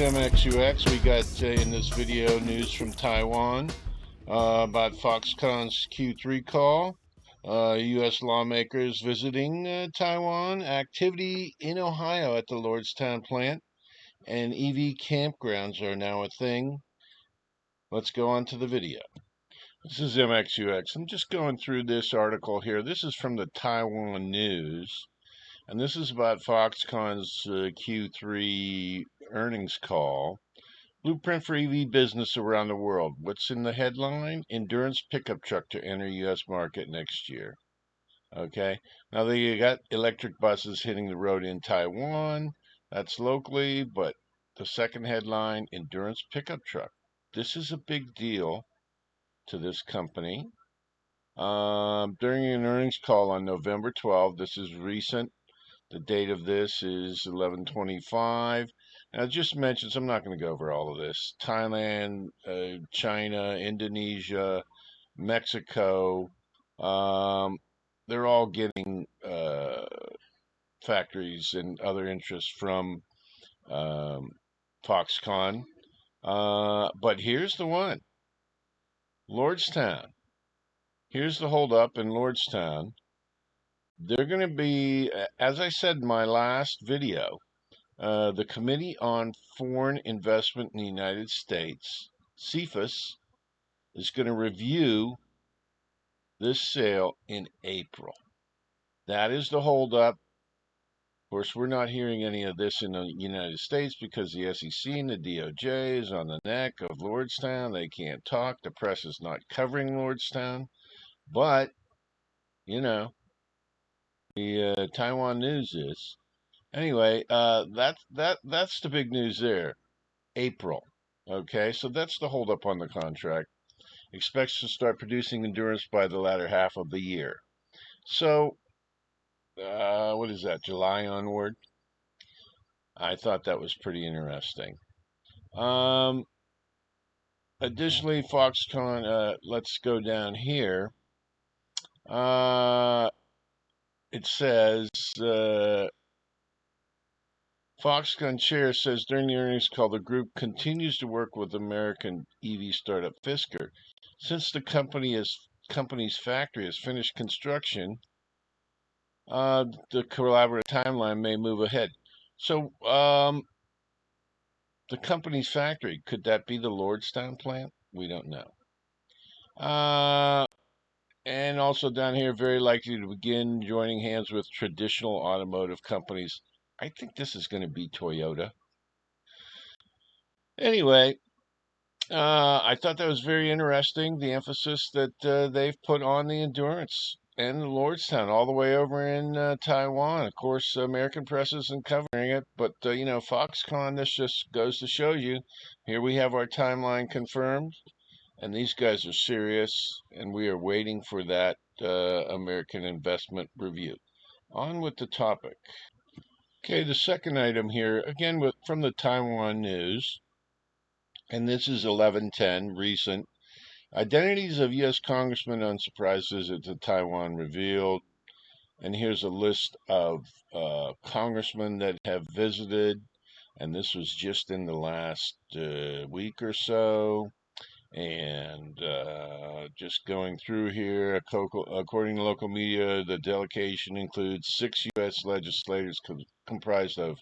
MXUX. We got in this video news from Taiwan about Foxconn's Q3 call. U.S. lawmakers visiting Taiwan. Activity in Ohio at the Lordstown plant. And EV campgrounds are now a thing. Let's go on to the video. This is MXUX. I'm just going through this article here. This is from the Taiwan News. And this is about Foxconn's Q3 earnings call. Blueprint for EV business around the world. What's in the headline? Endurance pickup truck to enter U.S. market next year. Okay. Now they got electric buses hitting the road in Taiwan. That's locally, but the second headline, endurance pickup truck. This is a big deal to this company. During an earnings call on November 12th, this is recent. The date of this is 11/25. And I just mentioned, so I'm not going to go over all of this. Thailand, China, Indonesia, Mexico, they're all getting factories and other interests from Foxconn. But here's the one. Lordstown. Here's the holdup in Lordstown. They're going to be, as I said in my last video, the Committee on Foreign Investment in the United States, Cifus, is going to review this sale in April. That is the holdup. Of course, we're not hearing any of this in the United States because the SEC and the DOJ is on the neck of Lordstown. They can't talk. The press is not covering Lordstown. But, you know, the Taiwan News is. Anyway, that's the big news there. April. Okay, so that's the holdup on the contract. Expects to start producing Endurance by the latter half of the year. So, what is that? July onward. I thought that was pretty interesting. Additionally, Foxconn. Let's go down here. It says. Foxconn chair says during the earnings call, the group continues to work with American EV startup Fisker. Since the company's factory has finished construction, the collaborative timeline may move ahead. So, the company's factory, could that be the Lordstown plant? We don't know. And also down here, very likely to begin joining hands with traditional automotive companies. I think this is going to be Toyota. Anyway, I thought that was very interesting, the emphasis that they've put on the Endurance and the Lordstown all the way over in Taiwan. Of course, American press isn't covering it, but, Foxconn, this just goes to show you, here we have our timeline confirmed, and these guys are serious, and we are waiting for that American investment review. On with the topic. Okay, the second item here, again, from the Taiwan News, and this is 11/10, recent. Identities of U.S. congressmen on surprise visit to Taiwan revealed. And here's a list of congressmen that have visited, and this was just in the last week or so. And just going through here, according to local media, the delegation includes 6 U.S. legislators comprised of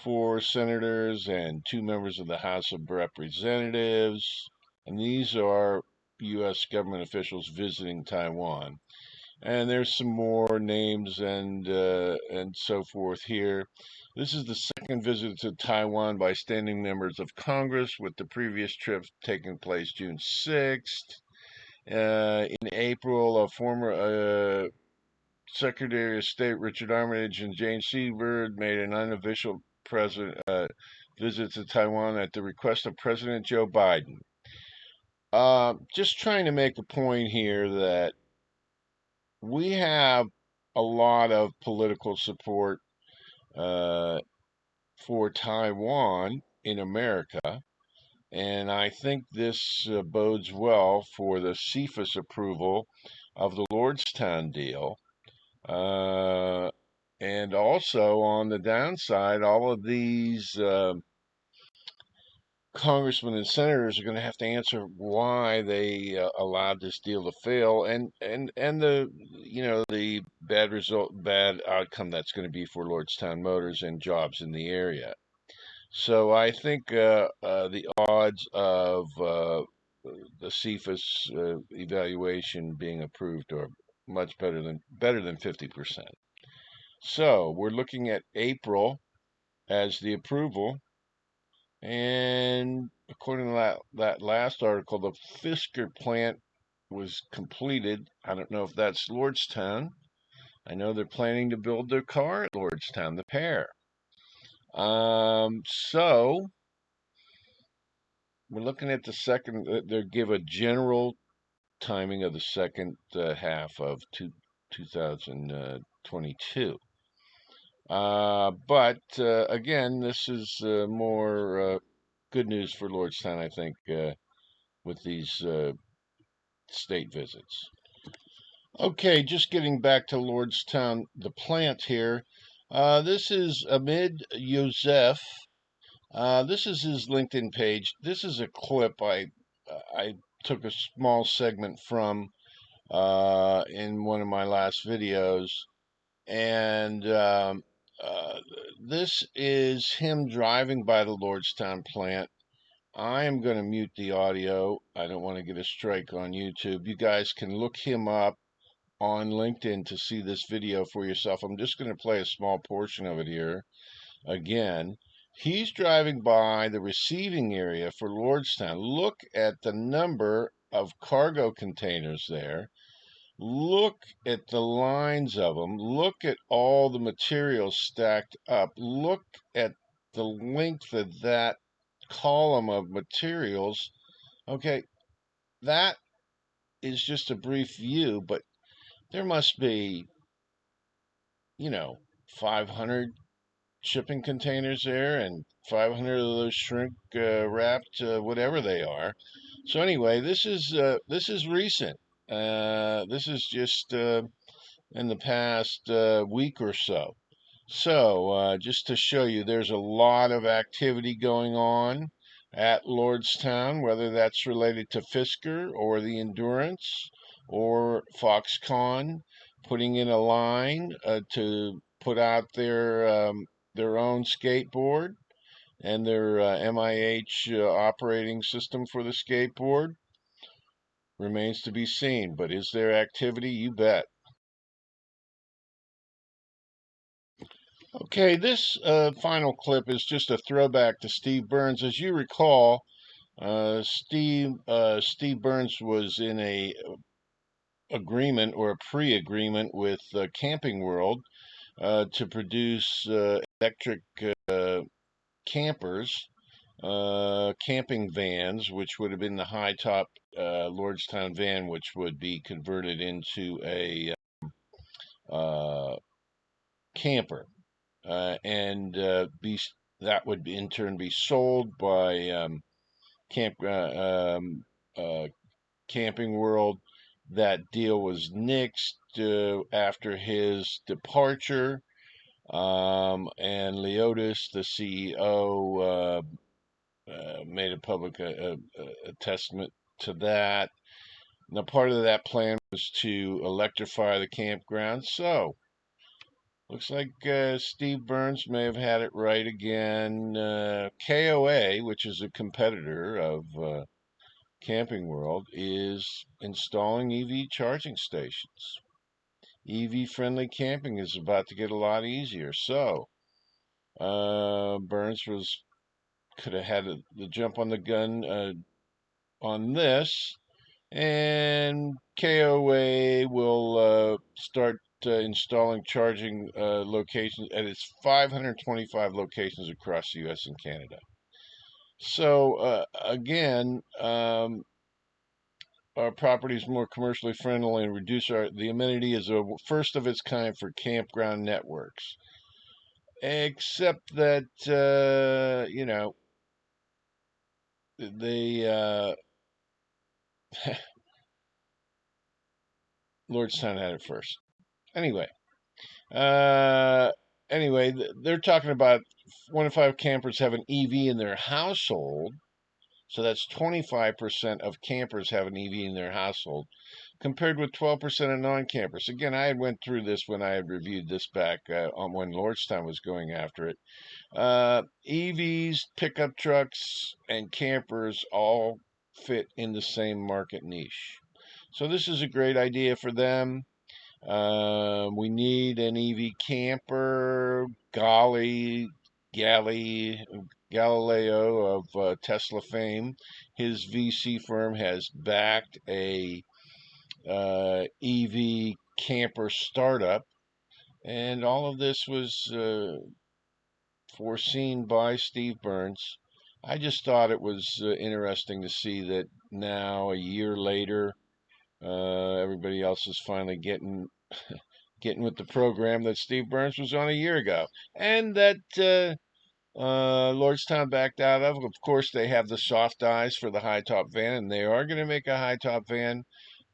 4 senators and 2 members of the House of Representatives. And these are U.S. government officials visiting Taiwan. And there's some more names and so forth here. This is the second visit to Taiwan by standing members of Congress, with the previous trip taking place June 6th. In April, a former Secretary of State Richard Armitage and Jane Seabird made an unofficial visit to Taiwan at the request of President Joe Biden. Just trying to make a point here that we have a lot of political support for Taiwan in America, and I think this bodes well for the Cifus approval of the Lordstown deal. And also on the downside, all of these congressmen and senators are going to have to answer why they allowed this deal to fail, and the the bad outcome that's going to be for Lordstown Motors and jobs in the area. So I think the odds of the Cifus evaluation being approved are much better than 50%. So we're looking at April as the approval. And according to that last article, the Fisker plant was completed. I don't know if that's Lordstown. I know they're planning to build their car at Lordstown, the pair. So we're looking at the second. They give a general timing of the second half of 2022. But again, this is more good news for Lordstown, I think, with these state visits. Okay, just getting back to Lordstown, the plant here. This is MXUX. This is his LinkedIn page. This is a clip I took a small segment from in one of my last videos, and this is him driving by the Lordstown plant. I am going to mute the audio. I don't want to get a strike on YouTube. You guys can look him up on LinkedIn to see this video for yourself. I'm just going to play a small portion of it here. Again, he's driving by the receiving area for Lordstown. Look at the number of cargo containers there. Look at the lines of them. Look at all the materials stacked up. Look at the length of that column of materials. Okay, that is just a brief view, but there must be, 500 shipping containers there, and 500 of those shrink wrapped, whatever they are. So anyway, this is recent. This is just in the past week or so. So just to show you, there's a lot of activity going on at Lordstown, whether that's related to Fisker or the Endurance or Foxconn, putting in a line to put out their own skateboard and their MIH operating system for the skateboard. Remains to be seen, but is there activity? You bet. Okay, this final clip is just a throwback to Steve Burns. As you recall, Steve Burns was in a agreement or a pre-agreement with Camping World to produce electric campers, camping vans, which would have been the high top Lordstown van, which would be converted into a camper. And that would in turn be sold by Camp Camping World. That deal was nixed after his departure, and Leotis, the CEO, made a public testament to that. Now, part of that plan was to electrify the campground. So, looks like Steve Burns may have had it right again. KOA, which is a competitor of Camping World, is installing EV charging stations. EV-friendly camping is about to get a lot easier. So, Burns could have had the jump on the gun on this, and KOA will start installing charging locations at its 525 locations across the U.S. and Canada. So again, our property is more commercially friendly and reduce the amenity is a first of its kind for campground networks. Except that they Lordstown had it first. Anyway, Uh, anyway, they're talking about 1 in 5 campers have an EV in their household. So that's 25% of campers have an EV in their household, compared with 12% of non-campers. Again, I had went through this when I had reviewed this back on when Lordstown was going after it. EVs, pickup trucks, and campers all fit in the same market niche. So this is a great idea for them. We need an EV camper. Galileo of Tesla fame, his VC firm has backed a EV camper startup, and all of this was foreseen by Steve Burns. I just thought it was interesting to see that now, a year later, everybody else is finally getting with the program that Steve Burns was on a year ago, and that Lordstown backed out of. Of course, they have the soft eyes for the high top van, and they are going to make a high top van.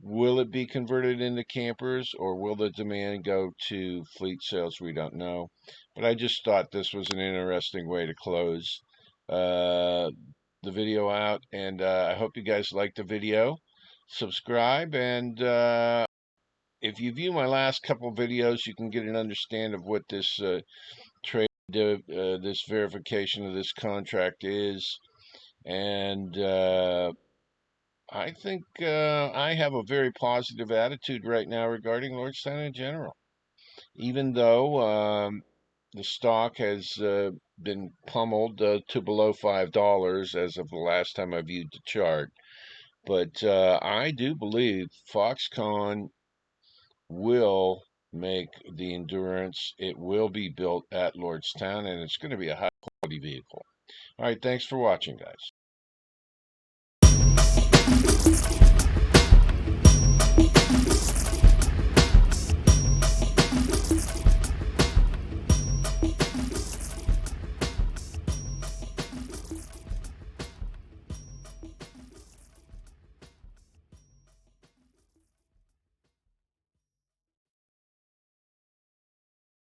Will it be converted into campers, or will the demand go to fleet sales? We don't know. But I just thought this was an interesting way to close uh, the video out, and I hope you guys liked the video. Subscribe, and if you view my last couple videos, you can get an understanding of what this trade, this verification of this contract is. And I think I have a very positive attitude right now regarding Lordstown in general. Even though the stock has been pummeled to below $5 as of the last time I viewed the chart. But I do believe Foxconn will make the Endurance. It will be built at Lordstown, and it's going to be a high quality vehicle. All right, thanks for watching, guys.